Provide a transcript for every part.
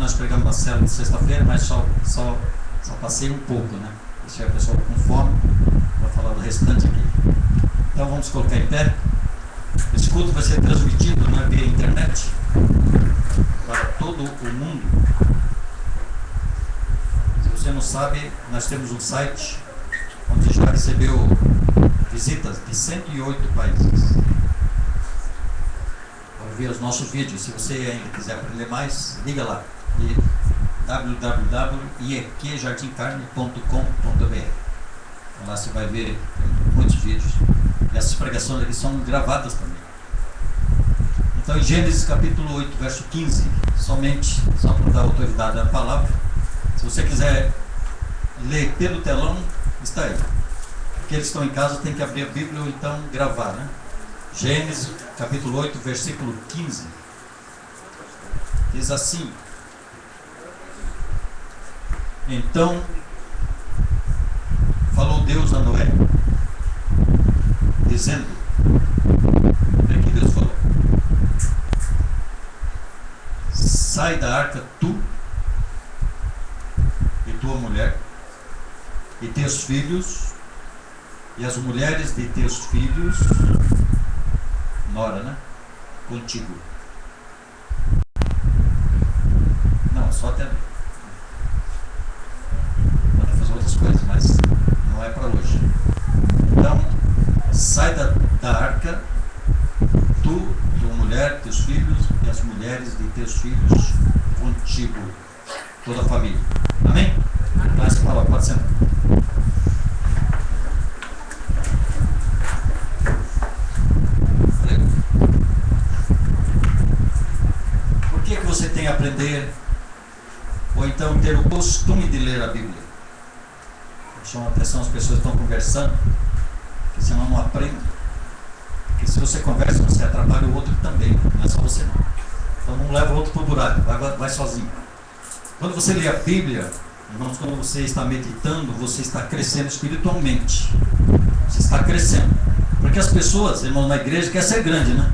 nós pregamos na célula de sexta-feira, mas só passei um pouco, né? Deixei a pessoa com fome para falar do restante aqui. Então vamos colocar em pé. Esse culto vai ser transmitido, né, via internet para todo o mundo. Se você não sabe, nós temos um site onde já recebeu visitas de 108 países. Para ver os nossos vídeos. Se você ainda quiser aprender mais, liga lá. www.ieqjardimcarne.com.br. Lá você vai ver muitos vídeos. E essas pregações aqui são gravadas também. Então, em Gênesis capítulo 8, verso 15, somente, só para dar autoridade à palavra, se você quiser ler pelo telão, está aí. Aqueles que estão em casa têm que abrir a Bíblia ou então gravar, né? Gênesis capítulo 8, versículo 15. Diz assim: então falou Deus a Noé, dizendo, é que Deus falou: sai da arca tu e tua mulher e teus filhos e as mulheres de teus filhos, nora, né? Contigo. Não, só até. Pode fazer outras coisas, mas não é para hoje. Então, sai da arca, tu, tua mulher, teus filhos e as mulheres de teus filhos contigo, toda a família. Amém? Então essa palavra pode ser. Por que você tem a aprender ou então ter o costume de ler a Bíblia? Chama a atenção, as pessoas estão conversando, porque senão não aprende. Porque se você conversa, você atrapalha o outro também, não é só você não. Então não leva o outro para o buraco, vai sozinho. Quando você lê a Bíblia, irmãos, quando você está meditando, você está crescendo espiritualmente. Você está crescendo. Porque as pessoas, irmãos, na igreja querem ser grande, né?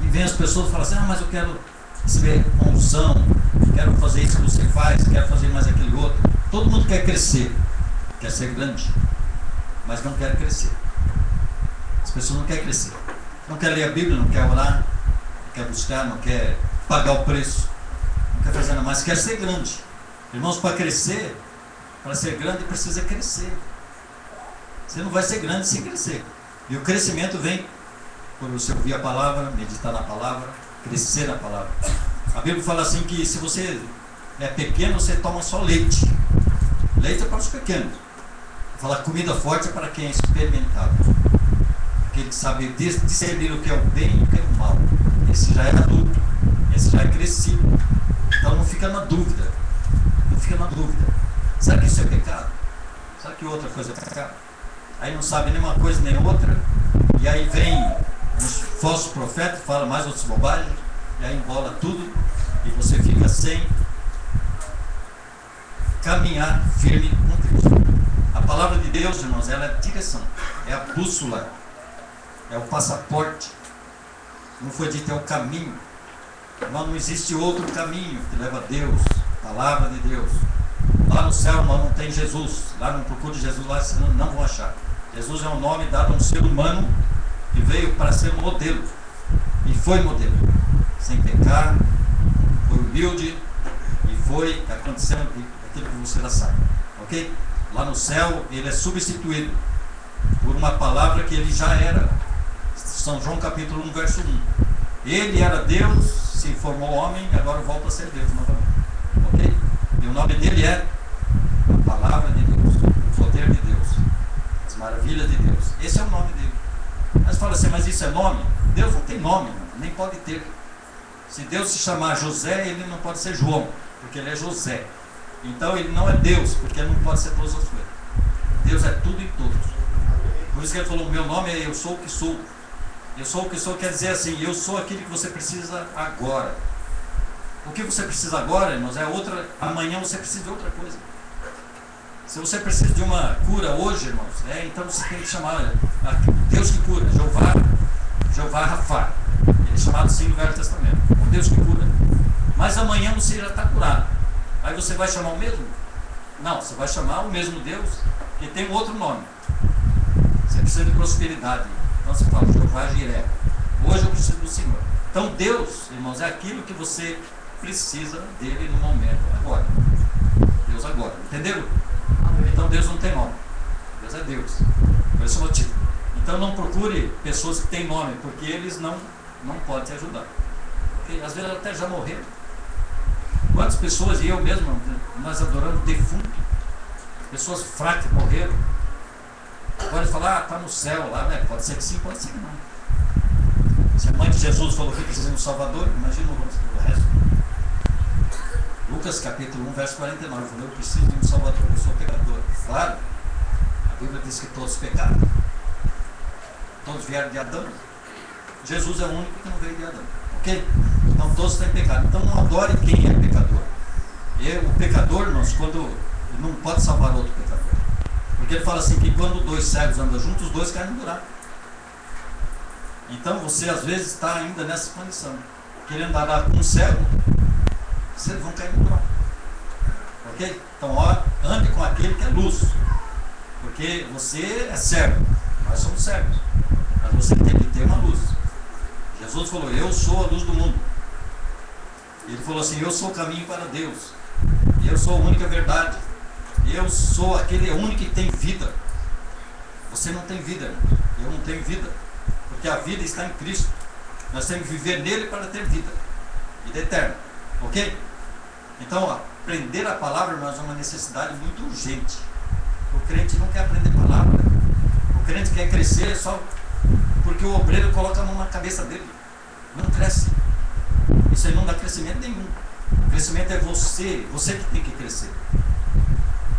E vem as pessoas e falam assim: ah, mas eu quero receber uma unção, quero fazer isso que você faz, quero fazer mais aquele outro. Todo mundo quer crescer. Quer ser grande, mas não quer crescer. As pessoas não querem crescer. Não quer ler a Bíblia, não quer orar, não quer buscar, não quer pagar o preço, não quer fazer nada mais, quer ser grande. Irmãos, para crescer, para ser grande, precisa crescer. Você não vai ser grande sem crescer. E o crescimento vem quando você ouvir a palavra, meditar na palavra, crescer na palavra. A Bíblia fala assim que se você é pequeno, você toma só leite. Leite é para os pequenos. Fala, comida forte é para quem é experimentado. Aquele que sabe discernir o que é o bem e o que é o mal. Esse já é adulto. Esse já é crescido. Então não fica na dúvida. Não fica na dúvida. Será que isso é pecado? Será que outra coisa é pecado? Aí não sabe nem uma coisa nem outra. E aí vem uns falsos profetas, fala mais outras bobagens. E aí embola tudo. E você fica sem caminhar firme com Cristo. A palavra de Deus, irmãos, ela é a direção, é a bússola, é o passaporte. Não foi dito, é o caminho. Mas não existe outro caminho que leva a Deus, a palavra de Deus. Lá no céu não tem Jesus. Lá não procure Jesus, lá senão não vão achar. Jesus é um nome dado a um ser humano que veio para ser modelo. E foi modelo. Sem pecar, foi humilde e foi acontecendo aquilo que você já sabe. Ok? Lá no céu ele é substituído por uma palavra que ele já era. São João capítulo 1, verso 1. Ele era Deus, se formou homem, agora volta a ser Deus novamente. Ok? E o nome dele é a palavra de Deus, o poder de Deus, as maravilhas de Deus. Esse é o nome dele. Mas fala assim, mas isso é nome? Deus não tem nome, nem pode ter. Se Deus se chamar José, ele não pode ser João, porque ele é José. Então ele não é Deus, porque ele não pode ser todas as coisas. Deus é tudo e todos. Por isso que ele falou, meu nome é Eu Sou o que Sou. Eu sou o que sou quer dizer assim, eu sou aquilo que você precisa agora. O que você precisa agora, irmãos, é outra. Amanhã você precisa de outra coisa. Se você precisa de uma cura hoje, irmãos, então você tem que chamar Deus que cura, Jeová Rafa. Ele é chamado assim no Velho Testamento, o Deus que cura. mas amanhã você já está curado. Aí você vai chamar o mesmo? Não, você vai chamar o mesmo Deus, que tem um outro nome. Você precisa de prosperidade. Então você fala, Jeová Jiré. Hoje eu preciso do Senhor. Então Deus, irmãos, é aquilo que você precisa dele no momento, agora. Deus agora, entenderam? Então Deus não tem nome. Deus é Deus. Por esse motivo. Então não procure pessoas que têm nome, porque eles não podem te ajudar. Porque às vezes até já morreram. Quantas pessoas, e eu mesmo, nós adoramos defunto, pessoas fracas morreram. Agora ele fala, está no céu lá, né? Pode ser que sim, pode ser que não. Se a mãe de Jesus falou que precisa de um Salvador, imagina o resto. Lucas capítulo 1, verso 49, falou, eu preciso de um Salvador, eu sou pecador. Claro, a Bíblia diz que todos pecaram. Todos vieram de Adão. Jesus é o único que não veio de Adão. Ok? Então todos têm pecado. Então não adore quem é pecador. E o pecador, quando não pode salvar outro pecador. Porque ele fala assim que quando dois cegos andam juntos, os dois caem no buraco. Então você às vezes está ainda nessa condição. Querendo andar com um cego, vocês vão cair no buraco. Ok? Então ande com aquele que é luz. Porque você é cego. Nós somos cegos. Mas você tem que ter uma luz. Jesus falou, eu sou a luz do mundo. Ele falou assim, eu sou o caminho para Deus. Eu sou a única verdade. Eu sou aquele único que tem vida. Você não tem vida, irmão. Eu não tenho vida. Porque a vida está em Cristo. Nós temos que viver nele para ter vida. Vida eterna. Ok? Então, aprender a palavra, irmãos, é uma necessidade muito urgente. O crente não quer aprender palavra. O crente quer crescer só porque o obreiro coloca a mão na cabeça dele. Não cresce. Isso aí não dá crescimento nenhum. O crescimento é você que tem que crescer.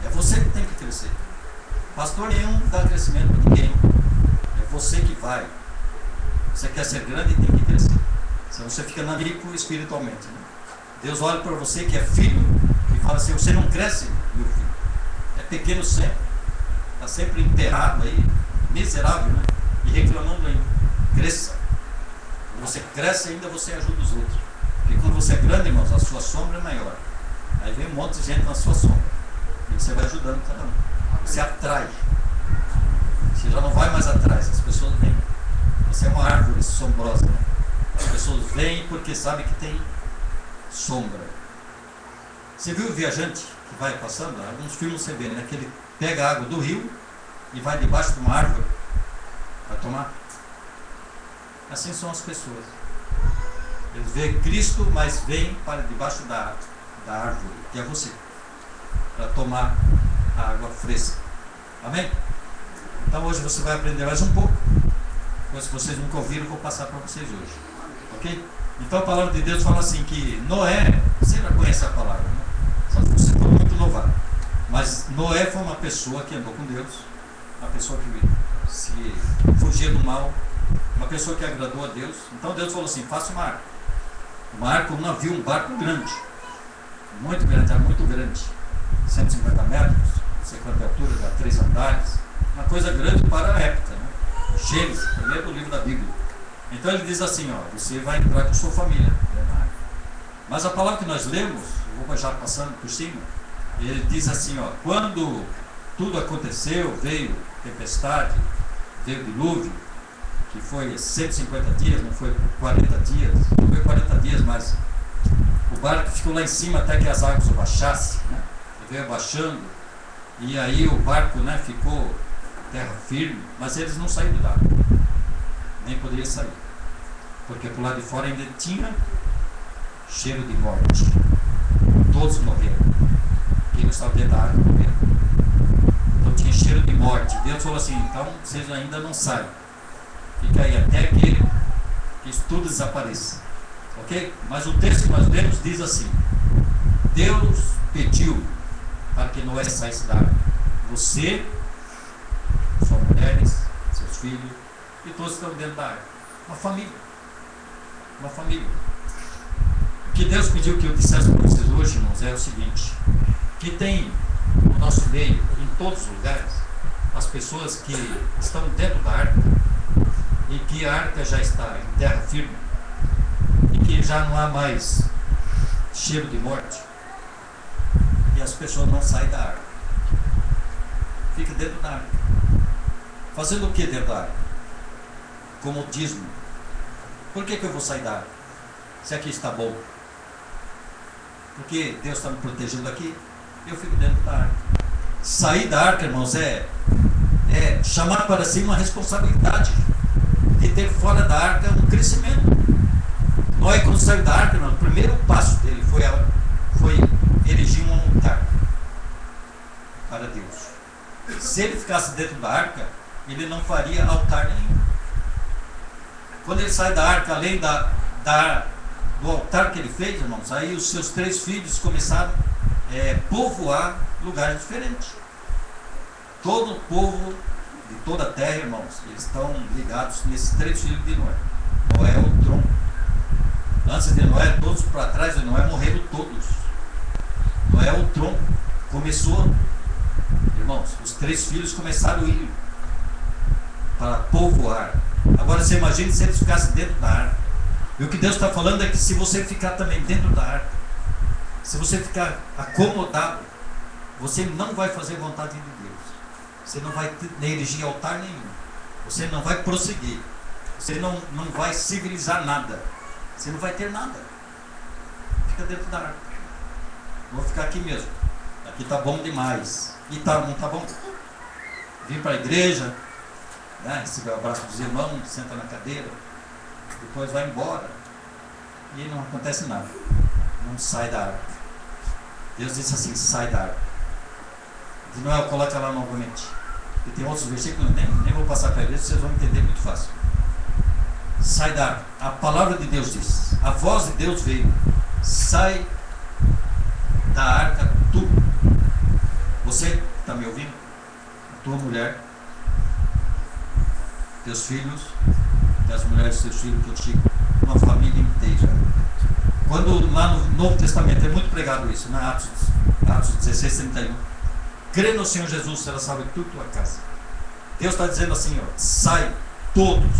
É você que tem que crescer. Pastor nenhum dá crescimento para ninguém. É você que vai. Você quer ser grande e tem que crescer. Senão você fica nanico espiritualmente. Né? Deus olha para você que é filho e fala assim, você não cresce, meu filho. É pequeno sempre. Está sempre enterrado aí, miserável, né? E reclamando ainda. Cresça. Quando você cresce ainda, você ajuda os outros. Porque quando você é grande, irmãos, a sua sombra é maior. Aí vem um monte de gente na sua sombra. E você vai ajudando cada um. Você atrai. Você já não vai mais atrás. As pessoas vêm. Você é uma árvore sombrosa. Né? As pessoas vêm porque sabem que tem sombra. Você viu o viajante que vai passando? Alguns filmes você vê, né? Que ele pega a água do rio e vai debaixo de uma árvore para tomar. Assim são as pessoas. Eles veem Cristo, mas vêm para debaixo da árvore, que é você, para tomar a água fresca. Amém? Então hoje você vai aprender mais um pouco. Coisas que vocês nunca ouviram, eu vou passar para vocês hoje. Ok? Então a palavra de Deus fala assim que Noé, você já conhece a palavra, né? Só se você for muito louvado. Mas Noé foi uma pessoa que andou com Deus, uma pessoa que se fugia do mal, uma pessoa que agradou a Deus. Então Deus falou assim, faça uma arca. Uma arca, um navio, um barco grande. Muito grande, era muito grande. 150 metros, não sei quanta altura, dá 3 andares. Uma coisa grande para a época, né? Gênesis, primeiro livro da Bíblia. Então ele diz assim, ó, você vai entrar com sua família. Mas a palavra que nós lemos, eu vou já passando por cima, ele diz assim, ó, quando tudo aconteceu, veio tempestade, veio dilúvio, que foi 150 dias, não foi 40 dias, não foi 40 dias, mas o barco ficou lá em cima até que as águas abaixassem, né? Ele veio abaixando, e aí o barco, né, ficou terra firme, mas eles não saíram da água, nem poderiam sair, porque por lá de fora ainda tinha cheiro de morte, todos morreram, quem não estava dentro da água morreram, então tinha cheiro de morte. Deus falou assim, então vocês ainda não saem, fica aí até que isso tudo desapareça, ok? Mas o texto que nós lemos diz assim, Deus pediu para que Noé saísse da água, você, suas mulheres, seus filhos, e todos estão dentro da água. Uma família. Uma família. O que Deus pediu que eu dissesse para vocês hoje, irmãos, é o seguinte, que tem no nosso meio, em todos os lugares, as pessoas que estão dentro da arca, e que a arca já está em terra firme, e que já não há mais cheiro de morte, e as pessoas não saem da arca. Fica dentro da arca. Fazendo o que dentro da arca? Comodismo. Por que eu vou sair da arca? Se aqui está bom. Porque Deus está me protegendo aqui, eu fico dentro da arca. Sair da arca, irmãos, é chamar para si uma responsabilidade de ter fora da arca um crescimento. Noé, quando saiu da arca, irmão, o primeiro passo dele foi erigir um altar para Deus. Se ele ficasse dentro da arca, ele não faria altar nenhum. Quando ele sai da arca, além do altar que ele fez, irmãos, aí os seus 3 filhos começaram a povoar lugares diferentes. Todo o povo de toda a terra, irmãos, eles estão ligados nesses 3 filhos de Noé. Noé é o tronco. Antes de Noé, todos para trás de Noé morreram todos. Noé é o tronco. Começou, irmãos, os 3 filhos começaram a ir para povoar. Agora você imagine se eles ficassem dentro da arca. E o que Deus está falando é que se você ficar também dentro da arca, se você ficar acomodado, você não vai fazer vontade de Deus. Você não vai erigir altar nenhum. Você não vai prosseguir. Você não vai civilizar nada. Você não vai ter nada. Fica dentro da arca. Vou ficar aqui mesmo. Aqui está bom demais. E não está bom? Vim para a igreja, né? Recebe o abraço dos irmãos, senta na cadeira, depois vai embora. E não acontece nada. Não sai da arca. Deus disse assim: sai da arca. De Noé, coloca lá novamente. E tem outros versículos, nem vou passar para eles, vocês vão entender muito fácil. Sai da arca. A palavra de Deus diz, a voz de Deus veio: sai da arca tu. Você está me ouvindo? A tua mulher, teus filhos, as mulheres dos teus filhos contigo, uma família inteira. Quando lá no Novo Testamento é muito pregado isso, na Atos 16, 31. Crê no Senhor Jesus, será salvo tu e tua casa. Deus está dizendo assim, ó: sai todos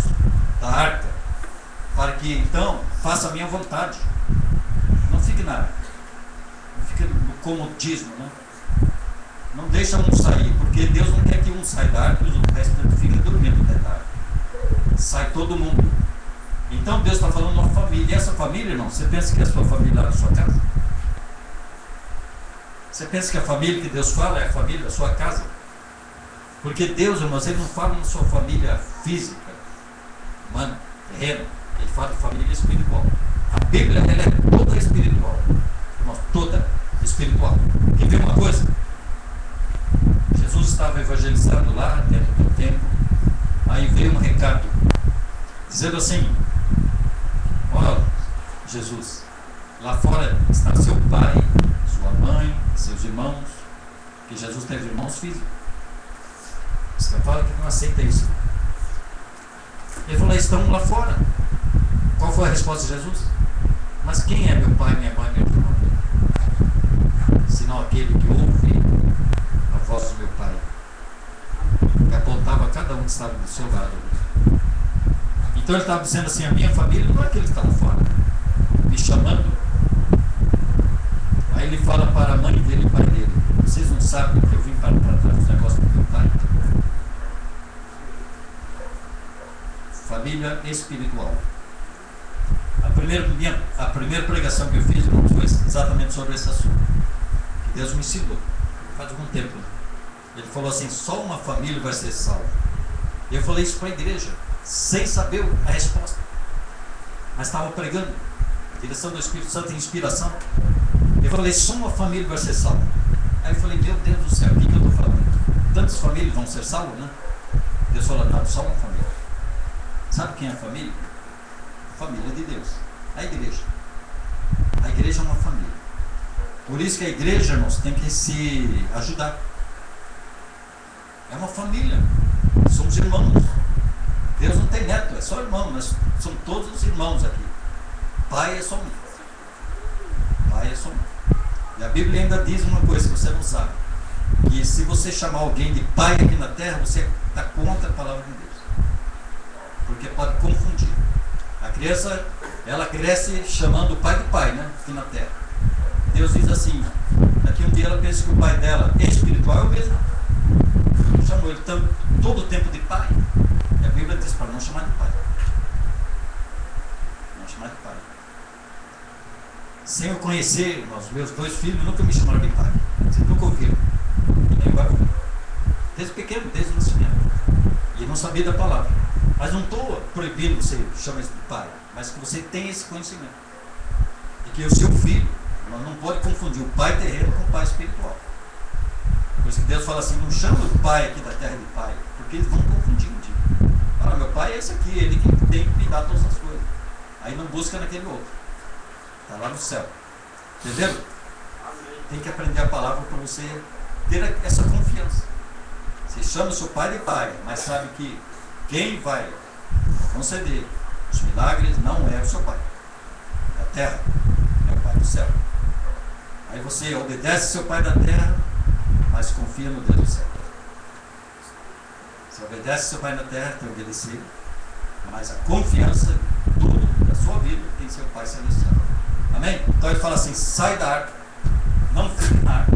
da arca, para que então faça a minha vontade. Não fique na arca, não fique no comodismo, né? Não deixa um sair, porque Deus não quer que um saia da arca e o resto fica dormindo dentro da arca. Sai todo mundo. Então Deus está falando de uma família. E essa família, irmão, você pensa que é a sua família lá na sua casa? Você pensa que a família que Deus fala é a família da sua casa? Porque Deus, irmãos, Ele não fala na sua família física, humana, terrena. Ele fala de família espiritual. A Bíblia, ela é toda espiritual. Irmãos, toda espiritual. Quer ver uma coisa? Jesus estava evangelizando lá dentro do templo. Aí veio um recado dizendo assim: ó, Jesus, lá fora está seu pai, sua mãe, seus irmãos. Que Jesus teve irmãos físicos. Você fala que não aceita isso. Ele falou: estão lá fora. Qual foi a resposta de Jesus? Mas quem é meu pai, minha mãe, meu irmão? Senão aquele que ouve a voz do meu pai. E apontava a cada um que estava do seu lado. Então ele estava dizendo assim: a minha família não é aquele que está lá fora, me chamando. Aí ele fala para a mãe dele e o pai dele: vocês não sabem que eu vim para tratar dos negócios do meu pai? Família espiritual. A primeira pregação que eu fiz, irmãos, foi exatamente sobre esse assunto. Que Deus me ensinou faz algum tempo. Ele falou assim: só uma família vai ser salva. Eu falei isso para a igreja, sem saber a resposta, mas estava pregando, direção do Espírito Santo e inspiração. Eu falei: só uma família vai ser salva. Aí eu falei: meu Deus do céu, o que eu estou falando? Tantas famílias vão ser salvas, né? Deus falou: não, só uma família. Sabe quem é a família? A família de Deus, a igreja. A igreja é uma família. Por isso que a igreja, irmãos, tem que se ajudar. É uma família. Somos irmãos. Deus não tem neto, é só irmão. Nós somos todos os irmãos aqui. Pai é só um. Pai é só um. E a Bíblia ainda diz uma coisa que você não sabe: que se você chamar alguém de pai aqui na terra, você está contra a palavra de Deus. Porque pode confundir. A criança, ela cresce chamando o pai de pai, né? Aqui na terra. Deus diz assim, daqui um dia ela pensa que o pai dela é espiritual, é o mesmo. Chamou ele todo o tempo de pai. E a Bíblia diz para não chamar de pai. Não chamar de pai. Sem eu conhecer, os meus 2 filhos nunca me chamaram de pai. Vocês nunca ouviram. Nem vai ouvir. Desde pequeno, desde o nascimento. E não sabia da palavra. Mas não estou proibindo que você chame de pai, mas que você tenha esse conhecimento. E que o seu filho não pode confundir o pai terreno com o pai espiritual. Por isso que Deus fala assim, não chama o pai aqui da terra de pai, porque eles vão confundir um dia. Fala, meu pai é esse aqui, ele que tem que me dar todas as coisas. Aí não busca naquele outro. Está lá no céu. Entenderam? Tem que aprender a palavra para você ter essa confiança. Você chama o seu pai de pai, mas sabe que quem vai conceder os milagres não é o seu pai da terra, é o pai do céu. Aí você obedece seu pai da terra, mas confia no Deus do céu. Você obedece seu pai na terra, tem que obedecer, mas a confiança de tudo da sua vida tem seu pai celestial. Amém? Então ele fala assim, sai da arca, não fique na arca,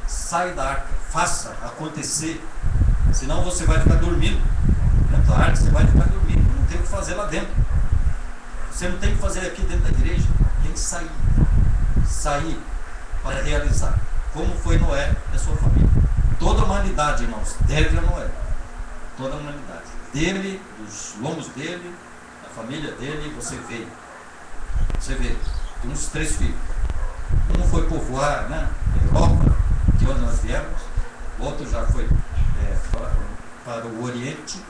sai da arca, faça acontecer, senão você vai ficar dormindo dentro da arca, você vai ficar dormindo, não tem o que fazer lá dentro. Você não tem o que fazer aqui dentro da igreja, tem que sair para realizar, como foi Noé e a sua família. Toda a humanidade, irmãos, deve a Noé, toda a humanidade, dele, dos lombos dele, da família dele, você vê, tem uns 3 filhos. Um foi povoar, né, a Europa, de onde nós viemos, o outro já foi para o Oriente,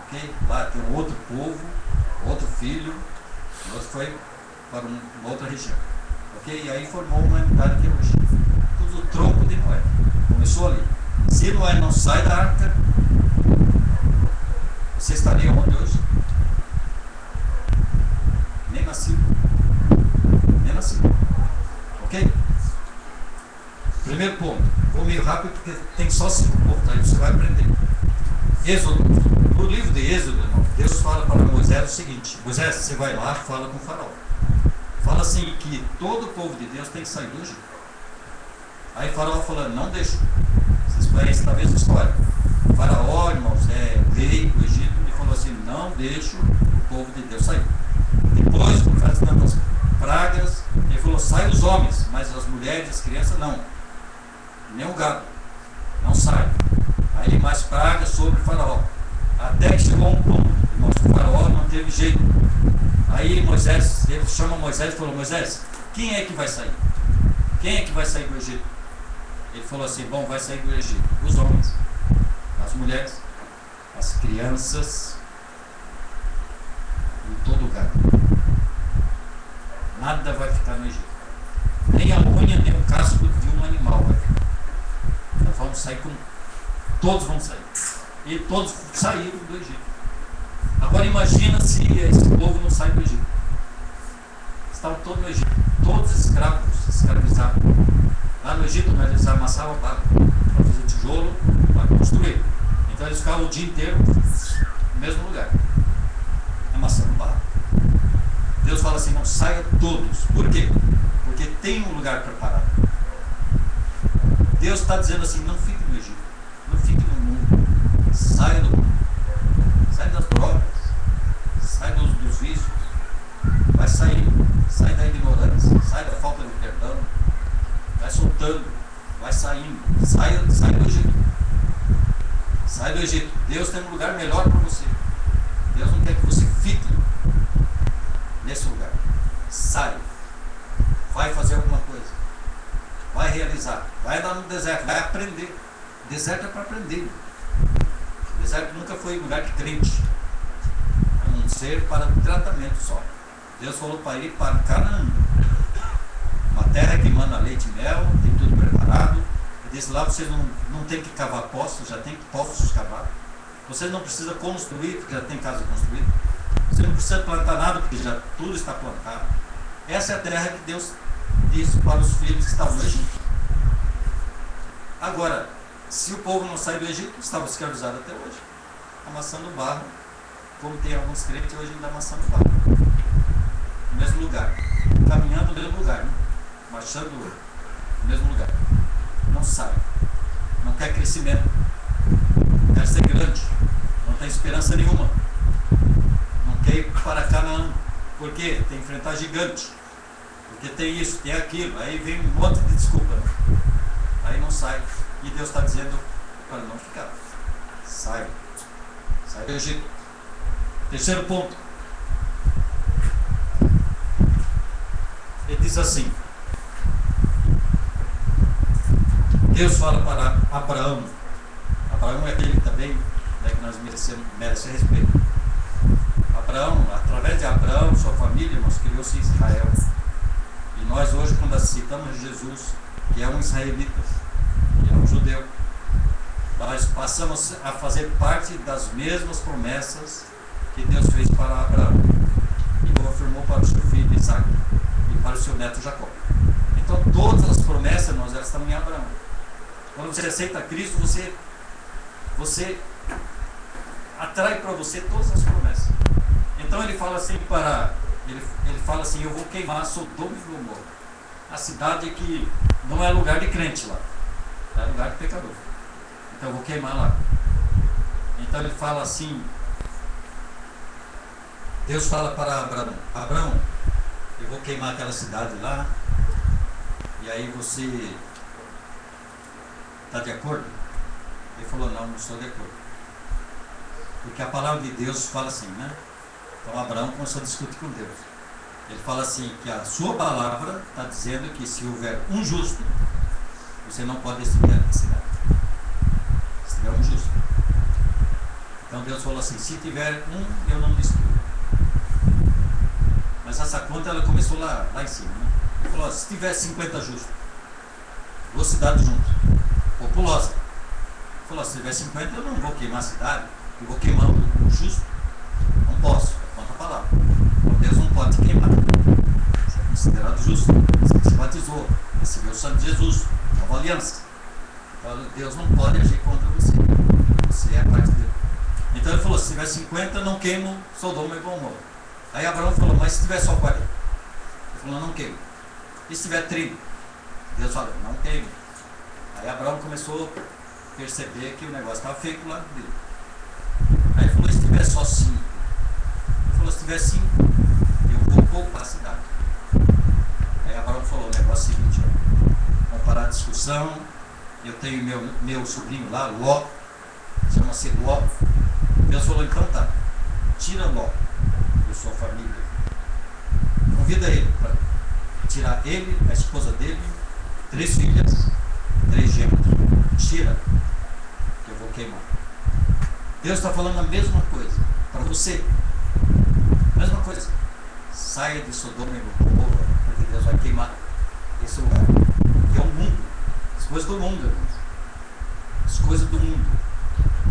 okay? Lá tem um outro povo, outro filho, o outro foi para uma outra região, okay? E aí formou uma humanidade que é hoje, tudo o tronco de Noé, começou ali. Se Noé não sai da arca, você estaria onde hoje? Nem nascido, ok? Primeiro ponto, vou meio rápido porque tem só 5 pontos, aí você vai aprender. Êxodo, no livro de Êxodo, irmão, Deus fala para Moisés o seguinte: Moisés, você vai lá, fala com o faraó. Fala assim que todo o povo de Deus tem que sair do Egito. Aí o faraó falando, não deixa. Vocês conhecem talvez a história. O faraó, irmãos, rei do Egito, ele falou assim, não deixa o povo de Deus sair. Depois, por causa de tantas pragas, ele falou, sai os homens, mas as mulheres, as crianças não. Nem o gado, não sai. Aí mais pragas sobre o faraó. Até que chegou um ponto, irmãos, o faraó não teve jeito. Aí Moisés, ele chama Moisés e falou, Moisés, quem é que vai sair? Quem é que vai sair do Egito? Ele falou assim, bom, vai sair do Egito os homens, as mulheres, as crianças e todo o gado. Nada vai ficar no Egito. Nem a unha, nem o casco de um animal vai ficar. Nós vamos sair com... Todos vão sair. E todos saíram do Egito. Agora imagina se esse povo não sai do Egito. Estavam todos no Egito. Todos escravos, escravizados. Lá no Egito, né, eles amassavam barro para fazer tijolo, para construir. Então eles ficavam o dia inteiro no mesmo lugar, amassando barro. Deus fala assim, não saiam todos. Por quê? Porque tem um lugar preparado. Deus está dizendo assim, não fique no Egito, não fique no mundo, saia do mundo, saia das drogas, saia dos vícios, vai saindo, sai da ignorância, sai da falta de perdão, vai soltando, vai saindo, sai do Egito, sai do Egito. Deus tem um lugar melhor para você. Deus não quer que você fique nesse lugar. Sai, vai fazer alguma coisa, vai realizar, vai andar no deserto, vai aprender. Deserto é para aprender. Deserto nunca foi lugar de crente, a não ser para tratamento só. Deus falou para ir para Canaã, uma terra que manda leite e mel, tem tudo preparado. E desse lá vocês não tem que cavar poços, já tem poços cavados. Vocês não precisam construir, porque já tem casa construída. Você não precisa plantar nada, porque já tudo está plantado. Essa é a terra que Deus disse para os filhos que estavam no Egito. Agora, se o povo não sai do Egito, estava escravizado até hoje, amassando barro, como tem alguns crentes hoje ainda amassando barro. No mesmo lugar, caminhando no mesmo lugar, né? marchando no mesmo lugar. Não sai. Não quer crescimento. Não quer ser grande. Não tem esperança nenhuma. Não quer ir para Canaã. Por quê? Tem que enfrentar gigante. Porque tem isso, tem aquilo. Aí vem um monte de desculpa. Né? Aí não sai. E Deus está dizendo para não ficar. Sai. Sai do Egito. Terceiro ponto. Ele diz assim. Deus fala para Abraão. Abraão é aquele também, né, que nós merece respeito. Abraão, através de Abraão, sua família, nós criou-se Israel. E nós hoje, quando citamos Jesus, que é um israelita, que é um judeu, nós passamos a fazer parte das mesmas promessas que Deus fez para Abraão e confirmou para o seu filho Isaac e para o seu neto Jacó. Então todas as promessas nós já estamos em Abraão. Quando você aceita Cristo, você atrai para você todas as promessas. Então ele fala assim ele fala assim, eu vou queimar Sodoma e Gomorra. A cidade que não é lugar de crente lá, é lugar de pecador. Então eu vou queimar lá. Então ele fala assim, Deus fala para Abraão, Abraão, eu vou queimar aquela cidade lá, e aí você está de acordo? Ele falou, não estou de acordo. Porque a palavra de Deus fala assim, né? Então Abraão começou a discutir com Deus. Ele fala assim, que a sua palavra está dizendo que se houver um justo, você não pode destruir a cidade. Se tiver um justo. Então Deus falou assim, se tiver um, eu não destruo. Mas essa conta ela começou lá em cima, né? Ele falou, se tiver 50 justos, duas cidades juntas, populosa. Ele falou, se tiver 50, eu não vou queimar a cidade, eu vou queimar o justo. Não posso, conta a palavra. Então Deus não pode te queimar. Você é considerado justo. Você se batizou, recebeu o sangue de Jesus, nova aliança. Então Deus não pode agir contra você. Você é parte dele. Então ele falou, se tiver 50, não queimo Sodoma e Gomorra. Aí Abraão falou, mas se tiver só 40? Ele falou, não queimo. E se tiver 30? Deus falou, não queimo. Aí Abraão começou a perceber que o negócio estava feio pro lado dele. Aí ele falou, se tiver só 5? Ele falou, se tiver 5, eu vou poupar a cidade. Aí Abraão falou, o negócio é o seguinte, ó, vamos parar a discussão, eu tenho meu sobrinho lá, Ló, chama-se Ló. Deus falou, então tá, tira Ló de sua família. Convida ele para tirar ele, a esposa dele, 3 filhas, 3 gêmeos. Tira, que eu vou queimar. Deus está falando a mesma coisa para você. Mesma coisa. Saia de Sodoma e Gomorra, porque Deus vai queimar esse lugar. Que é o mundo. As coisas do mundo, irmãos. As coisas do mundo.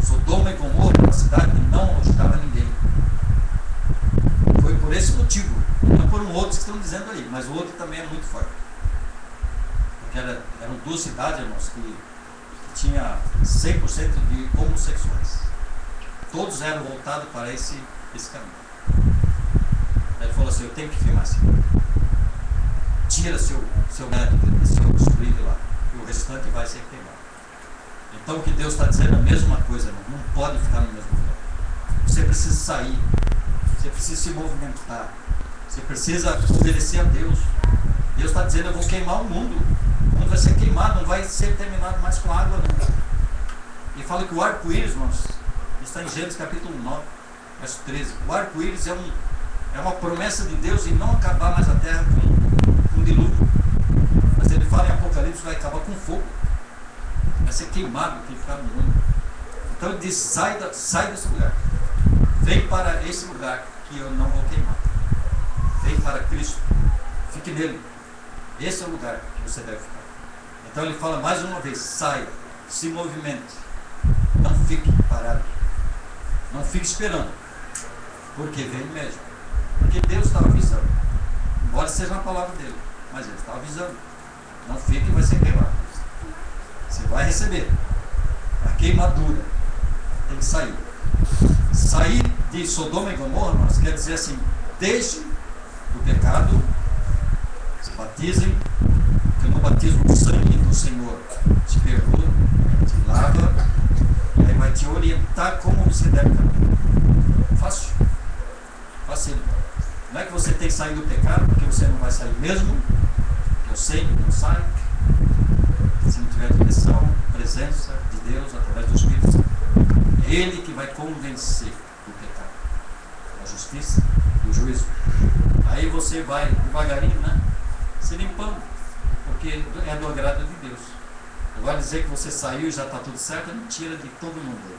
Sodoma e Gomorra, uma cidade que não ajudava ninguém. Foi por esse motivo. Não por um outro que estão dizendo aí, mas o outro também é muito forte. Porque eram 2 cidades, irmãos, que tinha 100% de homossexuais. Todos eram voltados para esse caminho. Aí ele falou assim, eu tenho que queimar assim. Tira seu neto, seu sobrinho de lá, e o restante vai ser queimado. Então o que Deus está dizendo é a mesma coisa, irmão. Não pode ficar no mesmo lugar. Você precisa sair. Você precisa se movimentar. Você precisa obedecer a Deus. Deus está dizendo, eu vou queimar o mundo. O mundo vai ser queimado, não vai ser terminado mais com água, não. E fala que o arco-íris, irmãos, está em Gênesis capítulo 9, verso 13. O arco-íris é uma promessa de Deus em não acabar mais a terra com dilúvio. Mas ele fala em Apocalipse que vai acabar com fogo. Vai ser queimado quem ficar no mundo. Então ele diz, sai desse lugar. Vem para esse lugar que eu não vou queimar. Vem para Cristo. Fique nele. Esse é o lugar que você deve ficar. Então ele fala mais uma vez, saia, se movimente. Não fique parado. Não fique esperando. Porque vem mesmo. Porque Deus está avisando. Embora seja uma palavra dele. Mas ele está avisando. Não fique e vai ser queimado. Você vai receber. A queimadura. Tem que sair. Sair de Sodoma e Gomorra, mas quer dizer assim, deixe do pecado, se batizem, batismo do sangue do Senhor te perdoa, te lava, e aí vai te orientar como você deve caminhar. Fácil. Fácil. Não é que você tem que sair do pecado, porque você não vai sair mesmo. Eu sei que não sai. Se não tiver direção, presença de Deus através do Espírito Santo. É Ele que vai convencer do pecado, da justiça e do juízo. Aí você vai devagarinho, né? Se limpando, porque é do agrado de Deus. Agora dizer que você saiu e já está tudo certo é mentira de todo mundo.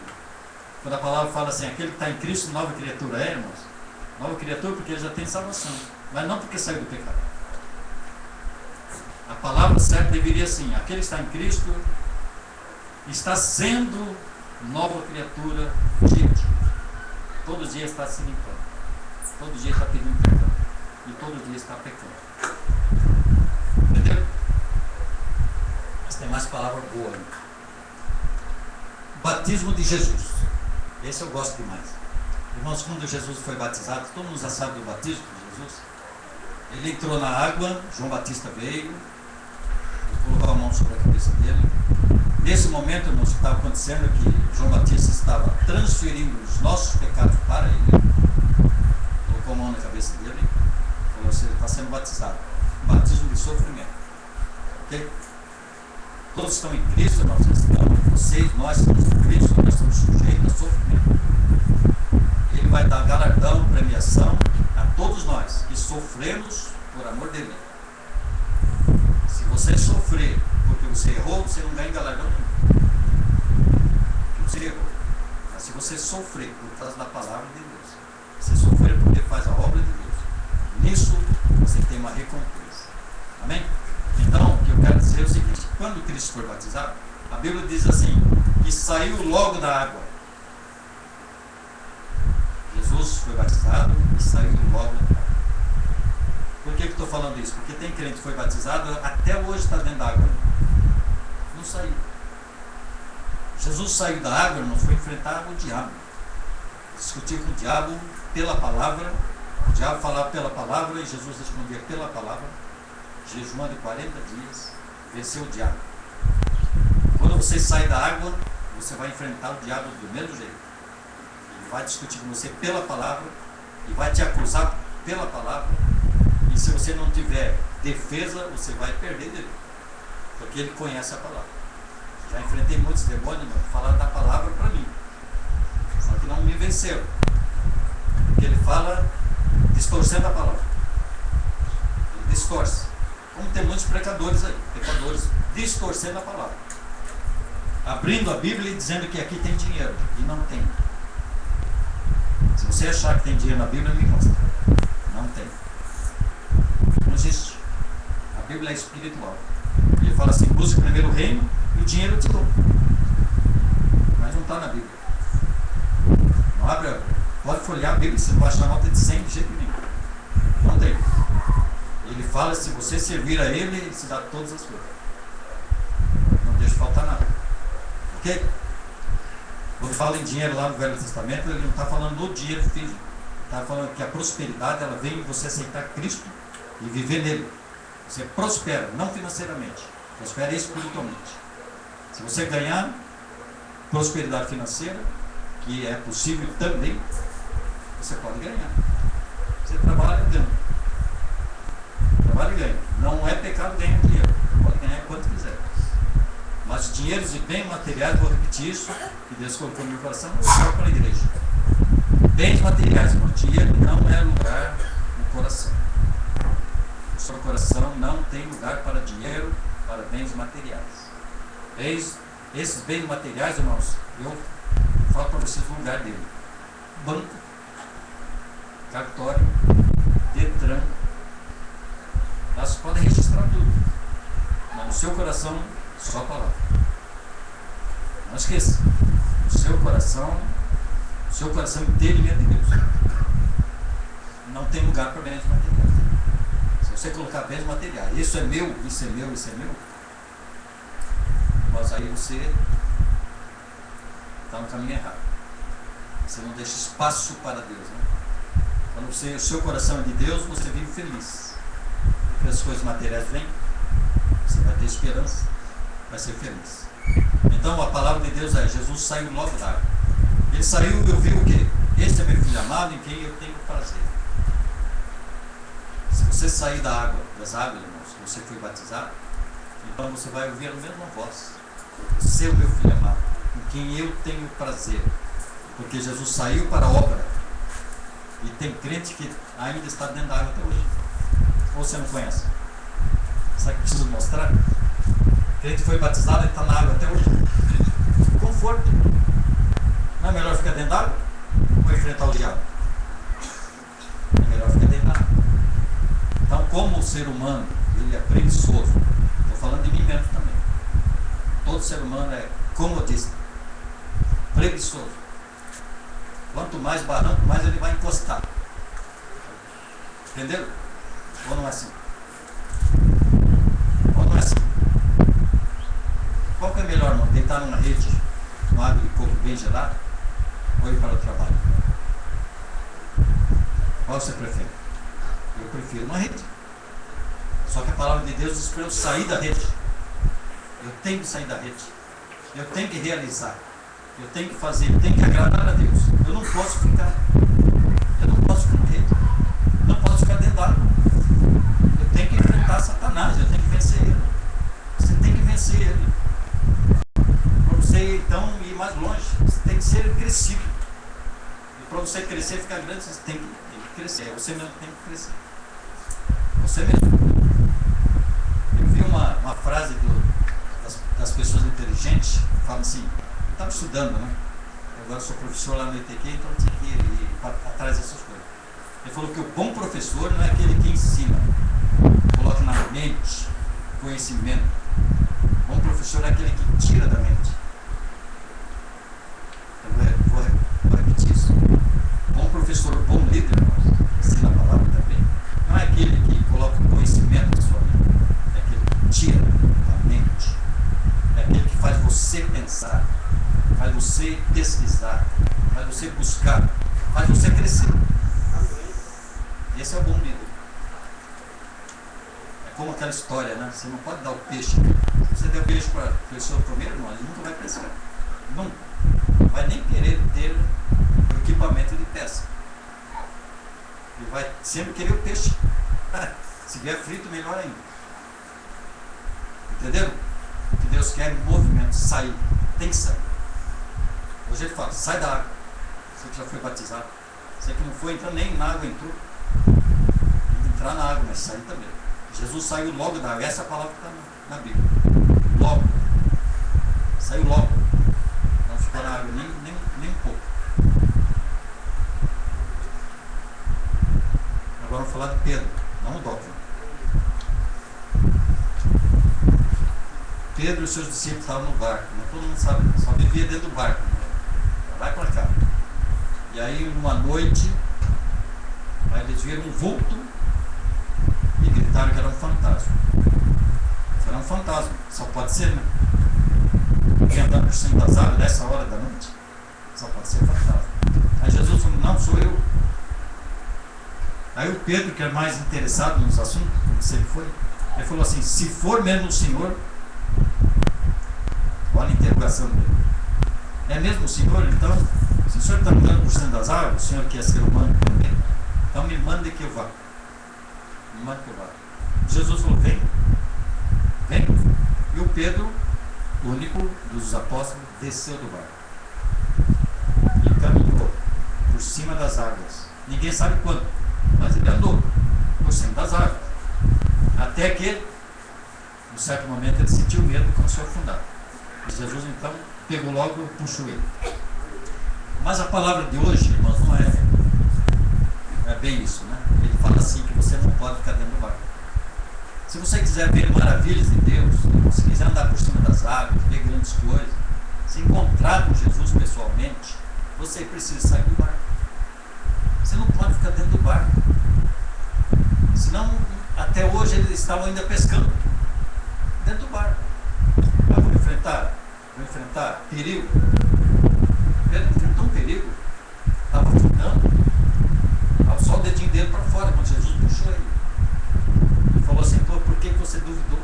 Quando a palavra fala assim, aquele que está em Cristo, nova criatura é, irmãos? Nova criatura porque ele já tem salvação, mas não porque saiu do pecado. A palavra certa deveria assim, aquele que está em Cristo está sendo nova criatura dia a dia. Todo dia está se limpando, todo dia está pedindo perdão e todo dia está pecando. Entendeu? Mas tem mais palavra boa ainda. Batismo de Jesus. Esse eu gosto demais. Irmãos, quando Jesus foi batizado, todo mundo já sabe do batismo de Jesus. Ele entrou na água, João Batista veio, colocou a mão sobre a cabeça dele. Nesse momento, irmãos, o que estava acontecendo é que João Batista estava transferindo os nossos pecados para ele. Colocou a mão na cabeça dele e falou assim, ele está sendo batizado. Batismo de sofrimento. Ok? Todos estão em Cristo, irmãos, vocês, nós estamos em Cristo, nós estamos sujeitos a sofrimento. Ele vai dar galardão, premiação a todos nós que sofremos por amor dele. Se você sofrer porque você errou, você não ganha galardão nenhum. Porque você errou. Mas se você sofrer por causa da palavra de Deus, você sofrer porque faz a obra de Deus, nisso você tem uma recompensa. Amém? Então, o que eu quero dizer é o seguinte, quando Cristo foi batizado, a Bíblia diz assim, que saiu logo da água. Jesus foi batizado e saiu logo da água. Por que eu estou falando isso? Porque tem crente que foi batizado, até hoje está dentro da água. Não saiu. Jesus saiu da água, não foi enfrentar o diabo. Discutir com o diabo pela palavra. O diabo falava pela palavra e Jesus respondia pela palavra. Jejuando 40 dias, venceu o diabo. Quando você sai da água, você vai enfrentar o diabo do mesmo jeito. Ele vai discutir com você pela palavra e vai te acusar pela palavra. E se você não tiver defesa, você vai perder dele, porque ele conhece a palavra. Já enfrentei muitos demônios que falaram da palavra para mim, só que não me venceram, porque ele fala distorcendo a palavra. Ele distorce, como tem muitos pecadores distorcendo a palavra, abrindo a Bíblia e dizendo que aqui tem dinheiro, e não tem. Se você achar que tem dinheiro na Bíblia, me mostra. Não tem. Não existe. A Bíblia é espiritual. Ele fala assim, busque primeiro o reino e o dinheiro eu te dou. Mas não está na Bíblia. Não abre, pode folhear a Bíblia, você não vai achar nota de 100 de jeito nenhum. Não tem. Ele fala, se você servir a ele, ele te dá todas as coisas. Não deixa faltar nada. Ok? Quando fala em dinheiro lá no Velho Testamento, ele não está falando do dinheiro físico. Ele está falando que a prosperidade, ela vem em você aceitar Cristo e viver nele. Você prospera, não financeiramente, prospera espiritualmente. Se você ganhar prosperidade financeira, que é possível também, você pode ganhar. Você trabalha e ganha. Trabalha e ganha. Não é pecado ganhar dinheiro. Pode ganhar quanto quiser. Mas dinheiros e bens materiais, vou repetir isso, que Deus colocou no meu coração, eu falo para a igreja. Bens materiais, irmão, dinheiro não é lugar no coração. O seu coração não tem lugar para dinheiro, para bens materiais. Esses bens materiais, irmãos, eu falo para vocês o lugar dele. Banco, cartório, Detran. Elas podem registrar tudo. Mas no seu coração, só a palavra. Não esqueça. O seu coração inteiro é de Deus. Não tem lugar para bens materiais. Se você colocar bens materiais, isso é meu, isso é meu, isso é meu, mas aí você está no caminho errado. Você não deixa espaço para Deus, né? Quando o seu coração é de Deus, você vive feliz. Porque as coisas materiais vêm, Você vai ter esperança, vai ser feliz. Então a palavra de Deus é: Jesus saiu logo da água. Ele saiu e ouviu o quê? Este é meu filho amado em quem eu tenho prazer. Se você sair da água, das águas, irmãos, que você foi batizado, então você vai ouvir a mesma voz: esse é o meu filho amado em quem eu tenho prazer. Porque Jesus saiu para a obra. E tem crente que ainda está dentro da água até hoje. Ou você não conhece? Sabe o que precisa mostrar? O crente foi batizado e está na água até hoje. Conforto. Não é melhor ficar dentro da água? Ou enfrentar o diabo? É melhor ficar dentro da água. Então, como o ser humano ele é preguiçoso, estou falando de mim mesmo também. Todo ser humano é comodista, preguiçoso. Quanto mais barranco, mais ele vai encostar. Entenderam? Ou não é assim? Ou não é assim? Qual que é melhor, irmão? Deitar numa rede, uma água de coco bem gelada, ou ir para o trabalho? Qual você prefere? Eu prefiro uma rede. Só que a palavra de Deus diz para eu sair da rede. Eu tenho que sair da rede. Eu tenho que realizar. Eu tenho que fazer, eu tenho que agradar a Deus. Eu não posso ficar na rede. Eu não posso ficar dentro da água. Eu tenho que enfrentar Satanás, eu tenho que vencer ele. Você tem que vencer ele. Para você então ir mais longe, você tem que ser crescido. E para você crescer, ficar grande, você tem que crescer. Você mesmo tem que crescer. Você mesmo. Eu vi uma frase das pessoas inteligentes, fala assim. Estava estudando, né? Eu agora sou professor lá no ITQ, então eu tinha que ir atrás dessas coisas. Ele falou que o bom professor não é aquele que ensina, coloca na mente conhecimento. O bom professor é aquele que tira da mente. Eu vou repetir isso. Bom professor, bom líder, ensina a palavra também. Não é aquele que coloca o conhecimento na sua mente, é aquele que tira da mente, é aquele que faz você pensar, faz você pesquisar, faz você buscar, faz você crescer. Esse é o bom líder. É como aquela história, né? Você não pode dar o peixe. Se você der o peixe para a pessoa primeiro, irmão, ele nunca vai pescar. Nunca. Não vai nem querer ter o equipamento de pesca. Ele vai sempre querer o peixe. Se vier frito, melhor ainda. Entenderam? O que Deus quer é movimento, sair. Tem que sair. Hoje ele fala: sai da água. Você que já foi batizado. Você que não foi, então nem na água entrou. Tem que entrar na água, mas sair também. Jesus saiu logo da água. Essa é a palavra que está na Bíblia. Logo. Saiu logo. Não ficou na água nem um pouco. Agora vamos falar de Pedro, não o Dóquio. Pedro e os seus discípulos estavam no barco. Mas todo mundo sabe, só vivia dentro do barco. Vai para cá. E aí, numa noite, aí eles viram um vulto e gritaram que era um fantasma. Era um fantasma, só pode ser, né? Alguém andando por cima das águas nessa hora da noite, só pode ser fantasma. Aí Jesus falou: não, sou eu. Aí o Pedro, que é mais interessado nos assuntos, como sempre foi, ele falou assim: se for mesmo o Senhor, olha a interrogação dele. É mesmo o Senhor? Então, se o Senhor está andando por cima das águas, o Senhor que é ser humano também, então me manda que eu vá. Me manda que eu vá. Jesus falou: vem. Vem. E o Pedro, o único dos apóstolos, desceu do barco e caminhou por cima das águas. Ninguém sabe quando, mas ele andou por cima das águas. Até que, em certo momento, ele sentiu medo e começou a afundar. E Jesus, então, pegou logo e puxou ele. Mas a palavra de hoje, irmãos, não é bem isso, né? Ele fala assim, que você não pode ficar dentro do barco. Se você quiser ver maravilhas de Deus, se quiser andar por cima das águas, ver grandes coisas, se encontrar com Jesus pessoalmente, você precisa sair do barco. Você não pode ficar dentro do barco. Senão, até hoje eles estavam ainda pescando dentro do barco. Mas vou enfrentar perigo. Ele enfrentou um perigo. Estava afundando. Estava só o dedinho dele para fora quando Jesus puxou ele. Ele falou assim: pô, por que você duvidou?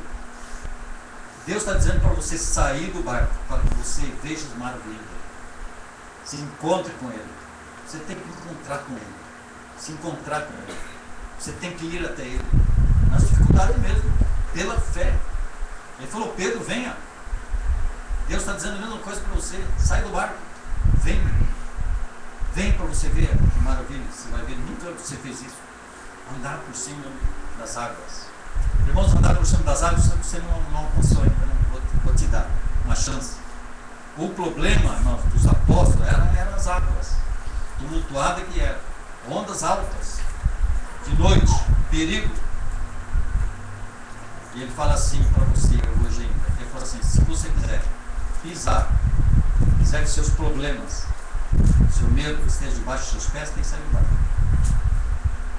Deus está dizendo para você sair do barco, para que você veja as maravilhas. Se encontre com Ele. Você tem que encontrar com Ele. Se encontrar com Ele. Você tem que ir até Ele. Nas dificuldades mesmo. Pela fé. Ele falou, Pedro, venha. Deus está dizendo a mesma coisa para você. Sai do barco. Vem. Vem para você ver que maravilha. Você vai ver, nunca você fez isso. Andar por cima das águas. Irmãos, andar por cima das águas você não alcançou ainda. Vou te dar uma chance. O problema, irmãos, dos apóstolos eram as águas. Tumultuada que era. Ondas altas. De noite. Perigo. E ele fala assim para você hoje ainda. Ele fala assim, se você quiser pisar, quiser que seus problemas, seu medo esteja debaixo dos seus pés, tem que sair do barco.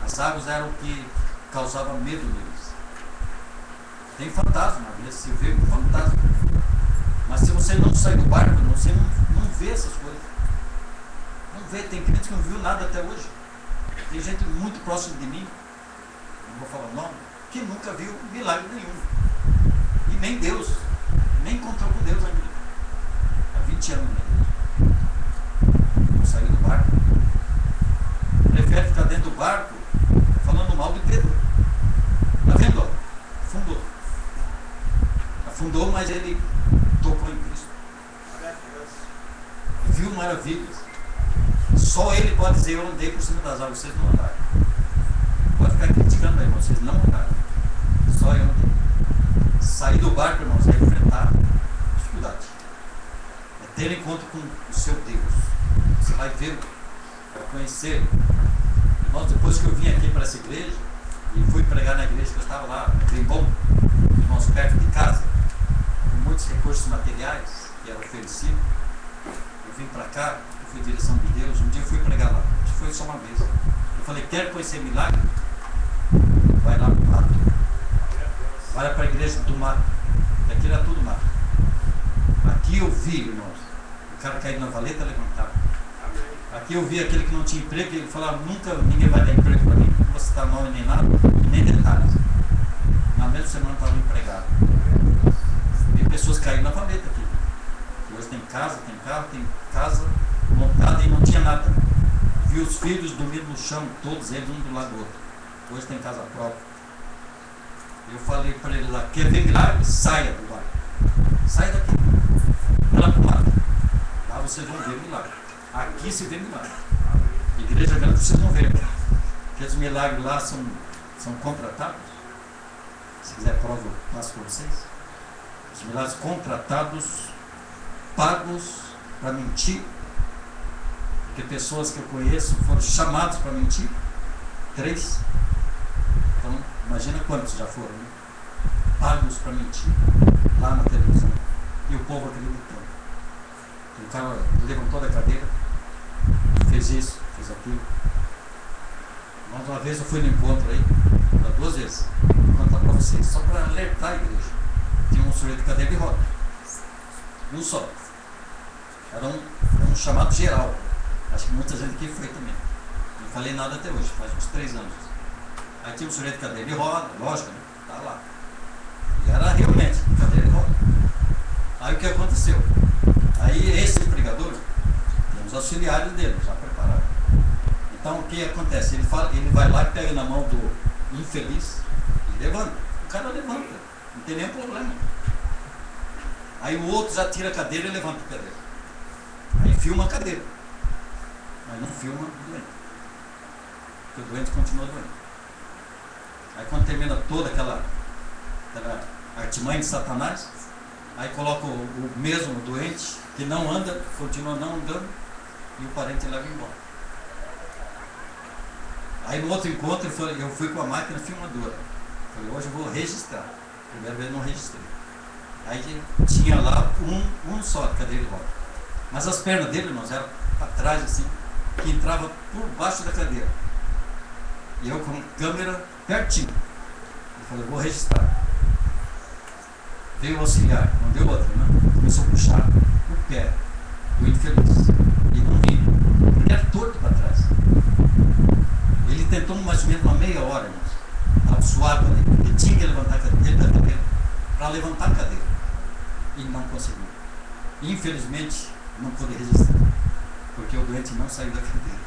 As águas eram o que causava medo neles. Tem fantasma, às vezes você vê um fantasma. Mas se você não sair do barco, você não vê essas coisas. Não vê, tem crentes que não viu nada até hoje. Tem gente muito próxima de mim, não vou falar o nome, que nunca viu milagre nenhum. E nem Deus, nem encontrou com Deus ainda. Há 20 anos ainda. Não saiu do barco. Prefere ficar dentro do barco falando mal de Pedro. Está vendo? Ó? Afundou. Afundou, mas ele tocou em Cristo. Viu maravilhas. Só ele pode dizer, eu andei por cima das águas, vocês não andaram. Pode ficar criticando aí, irmãos, vocês não andaram. Só eu andei. Sair do barco, irmãos, é enfrentar dificuldade. É ter encontro com o seu Deus. Você vai ver, vai conhecer. Irmãos, depois que eu vim aqui para essa igreja, e fui pregar na igreja que eu estava lá, bem bom, irmãos, perto de casa, com muitos recursos materiais que eram oferecidos, eu vim para cá, eu fui em direção de Deus, um dia eu fui pregar lá, acho que foi só uma vez. Eu falei, quer conhecer milagre? Vai lá no mato. Vai para a igreja do mato, que aqui era tudo mato. Aqui eu vi, irmãos, o cara caído na valeta levantava. Aqui eu vi aquele que não tinha emprego, ele falava, nunca ninguém vai dar emprego para mim, não vou citar nome nem nada, nem detalhes. Na mesma semana estava empregado. Vi pessoas caindo na valeta aqui. Hoje tem casa, tem carro, tem casa montada e não tinha nada. Vi os filhos dormindo no chão, todos eles, um do lado do outro. Hoje tem casa própria. Eu falei para ele lá, quer ver milagre? Saia do barco. Sai daqui. Vai lá para o lado. Lá vocês vão ver milagre. Aqui se vê milagre. Igreja grande vocês vão ver. Aqueles milagres lá são contratados. Se quiser prova, eu passo para vocês. Os milagres contratados, pagos para mentir. Porque pessoas que eu conheço foram chamadas para mentir. 3. Então, imagina quantos já foram, né? Pagos para mentir. Lá na televisão. E o povo acreditando. O cara levantou da cadeira, fez isso, fez aquilo. Mas uma vez eu fui no encontro aí, 2 vezes. Vou contar para vocês, só para alertar a igreja. Tinha um sujeito de cadeira de roda. Um só. Era um chamado geral. Acho que muita gente aqui foi também. Não falei nada até hoje, faz uns 3 anos. Aí tinha um sujeito de cadeira de roda, lógico, né? Tá lá. E era realmente de cadeira de roda. Aí o que aconteceu? Aí esse pregador, tem os auxiliares dele, já preparados. Então o que acontece? Ele vai lá e pega na mão do infeliz e levanta. O cara levanta, não tem nenhum problema. Aí o outro já tira a cadeira e levanta a cadeira. Aí filma a cadeira. Mas não filma o doente. Porque o doente continua doente. Aí quando termina toda aquela artimanha de Satanás, aí coloca o mesmo doente, que não anda, continua não andando, e o parente leva embora. Aí no outro encontro eu fui com a máquina filmadora. Falei, hoje eu vou registrar. Primeira vez não registrei. Aí tinha lá um só de cadeira de roda. Mas as pernas dele, irmãos, eram para trás assim, que entrava por baixo da cadeira. E eu com a câmera pertinho. Eu falei, vou registrar. Veio o auxiliar, não deu outra, né? Começou a puxar o pé do infeliz. E não vinha. Ele era torto para trás. Ele tentou mais ou menos uma meia hora, irmãos. Estava suado ali. Ele tinha que levantar a cadeira para levantar a cadeira. e não conseguiu. Infelizmente, não pude resistir, porque o doente não saiu da cadeira.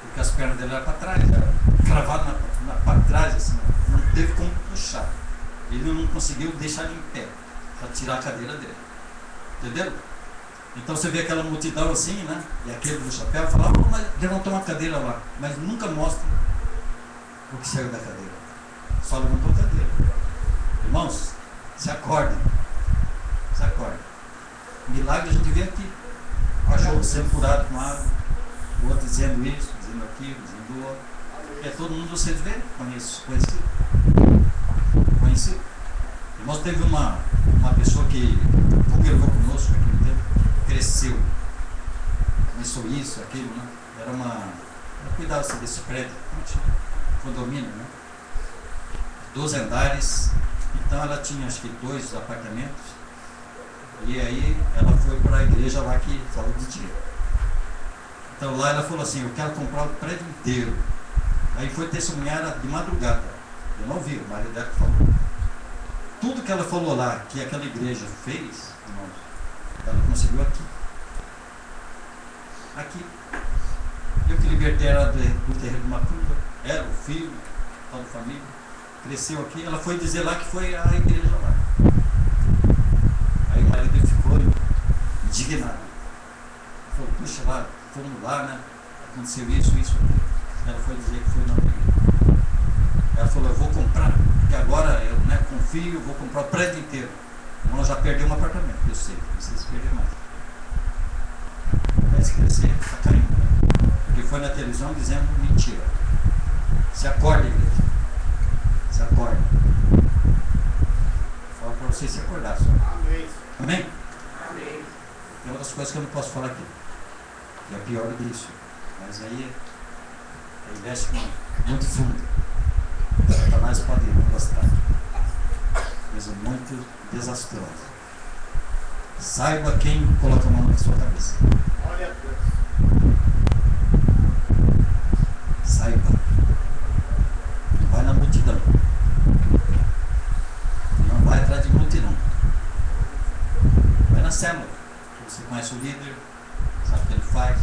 Porque as pernas dele eram para trás, era cravado para trás, assim, não teve como puxar. Ele não conseguiu deixar ele em pé, para tirar a cadeira dele. Entendeu? Então você vê aquela multidão assim, né? E aquele do chapéu fala, mas levantou uma cadeira lá, mas nunca mostra o que saiu da cadeira. Só levantou a cadeira. Irmãos, se acordem. Se acordem. Milagre a gente vê aqui. O cachorro sendo curado com água, o outro dizendo isso, dizendo aquilo, dizendo o outro. É todo mundo vocês vê, conhecido. Irmãos, teve uma pessoa que congregou conosco aqui no tempo, cresceu, começou isso, aquilo, né? Ela cuidava desse prédio, condomínio, né? 12 andares, então ela tinha acho que 2 apartamentos, e aí ela foi para a igreja lá que falou de dinheiro. Então lá ela falou assim, eu quero comprar o prédio inteiro. Aí foi testemunhar de madrugada, eu não vi, o marido dela que falou. Tudo que ela falou lá, que aquela igreja fez, irmãos, ela conseguiu aqui. Aqui. Eu que libertei ela do terreno de Macumba, era o filho, toda a família, cresceu aqui. Ela foi dizer lá que foi a igreja lá. Aí o marido ficou indignado. Falou, puxa lá, fomos lá, né? Aconteceu isso, aqui. Ela foi dizer que foi na igreja. Ela falou, eu vou comprar, porque agora eu confio, vou comprar o prédio inteiro. Então ela já perdeu um apartamento, eu sei, não sei se perder mais. Vai se crescer, está caindo. Né? Porque foi na televisão dizendo mentira. Se acorda, igreja. Se acorda. Fala para vocês se acordar só. Amém? Amém? Amém. Tem outras coisas que eu não posso falar aqui. Que é pior do que isso. Mas aí investe muito fundo. Satanás pode gostar. Coisa muito desastrosa. Saiba quem coloca a mão na sua cabeça. Olha a Deus. Saiba. Não vai na multidão. Não vai atrás de multidão. Vai na célula. Você conhece o líder, sabe o que ele faz,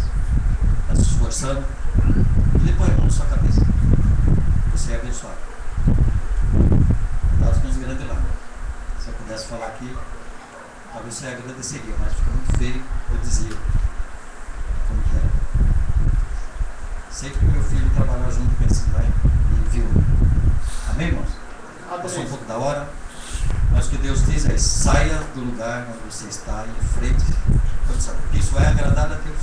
está se esforçando. E depois a mão na sua cabeça. Você é abençoado. Cuidado com os grandes lá. Se eu pudesse falar aqui, talvez você agradeceria, mas fica muito feio eu dizer como que era. Sei que meu filho trabalhou junto com esse lá e viu. Amém, irmãos? Passou um pouco da hora, mas o que Deus diz é: saia do lugar onde você está em frente. Porque isso vai agradar a Deus.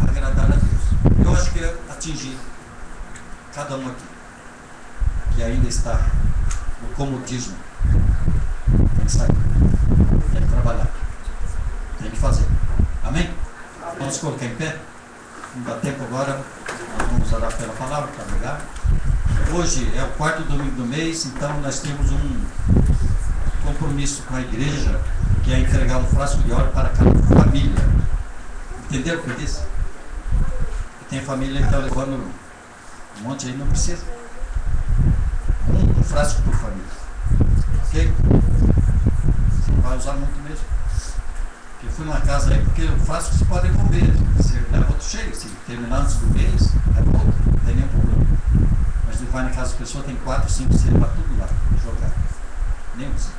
Agradar a Deus. Eu acho que eu atingi cada um aqui que ainda está no comodismo. Tem que sair, tem que trabalhar, tem que fazer. Amém? Amém. Vamos colocar em pé. Não dá tempo agora, nós vamos orar pela palavra para ligar. Hoje é o 4º domingo do mês, então nós temos um compromisso com a igreja, que é entregar um frasco de óleo para cada família. Entenderam o que eu disse? Tem família que está levando um monte aí, não precisa. Um frasco por família. Ok? Você não vai usar muito mesmo. Eu fui numa casa aí, porque o frasco você pode comer. Você leva outro cheio. Se terminar antes do mês, é bom, não tem nenhum problema. Mas você vai na casa da pessoa, tem 4, 5, 6, para tudo lá, jogar. Nem usa.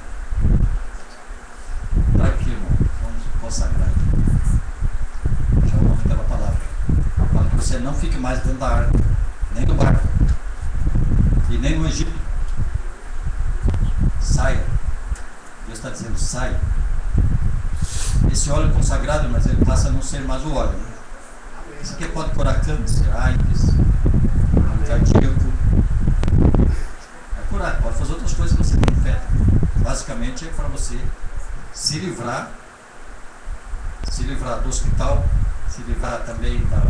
Traga aqui, irmão. Vamos consagrar aqui. Já é o nome daquela palavra. Para que você não fique mais dentro da arca, nem do barco, e nem no Egito. Saia. Deus está dizendo, saia. Esse óleo consagrado, mas ele passa a não ser mais o óleo. Né? Isso aqui pode curar câncer, AIDS, cardíaco. É curar, pode fazer outras coisas que você tem fé. Basicamente é para você se livrar do hospital, se livrar também da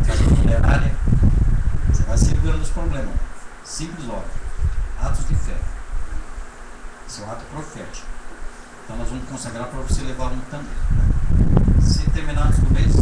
casa funerária. Você vai se livrando dos problemas. Simples, óbvio. Atos de fé. Esse é um ato profético. Então nós vamos consagrar para você levar um também. Se terminar antes do mês,